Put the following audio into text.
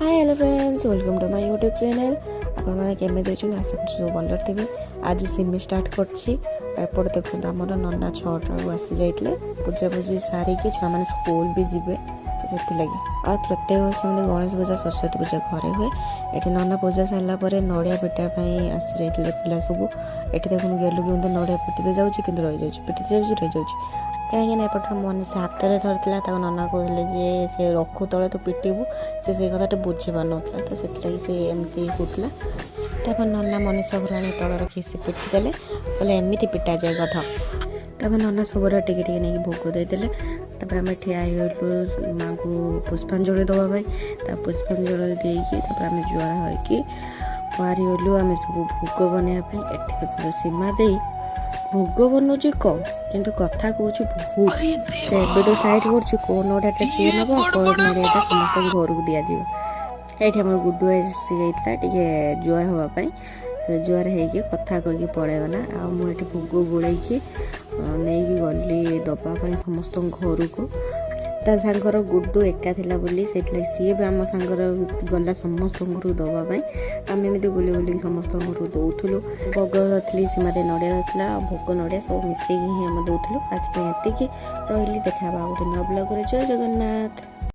Hi hello friends welcome to my YouTube channel आपण मैंने केमे देखते आशा कर सब भल थे। आज सिमी स्टार्ट करपट देखो आमर नना 6टा आसी जाते पूजा पूजी सारिकी छुआ मैंने स्कूल भी जीवे तो से लगे और प्रत्येक वर्ष गणेश पूजा सरस्वती पूजा घरे हुए। ये नना पूजा सारापर नड़िया पिटापी आसी जाते पिला सब ये देखो गेलु कि नड़िया पिटी जाऊँगी कि रही जाऊँगी पिटी जाऊँगी रही जाऊँगी कहीं एपटर मनीष हाथ में धरता नना कहते जे से रखु तले तो पिटबू से कथा बुझी पार ना तो से एमती होता तब नना मनीष घर आने तल रखी से पिटिदेले कहले एमती पिटा जाए कथा तब नना सबुरा टिके नहीं भोग देदेले तापर आम ठिया होलु माँ को पुष्पांजलि देवाई पुष्पांजलि देकी आम जुआर होगी बाहरी गलु आम सब भोग बनवाई सीमा दे भोग बनौची कम किंतु कथा कौच बहुत से एवं सैड कर नड़ियाटा सी नब कौन नड़ियाटा समस्त घर को दिज्व ये आम गुडू आसी जाता टे जुआर हाँपाई जुआर होगी कथा कहीकि पलैगला आ मुझे भोग बुड़े नहीं गली दवापाई समस्त घर को ता सांगर गुडू एका थिला बोली से सी भी आम सांगर गला समस्त घर दवापाई आम एमती बुले बुले समस्त घर दौलु भोग धरती सीमा दे नड़िया धरता भोग नड़िया सब मिसेक ही आम दौलु आज ये रही देखा गोटे नया ब्लॉग जय जगन्नाथ।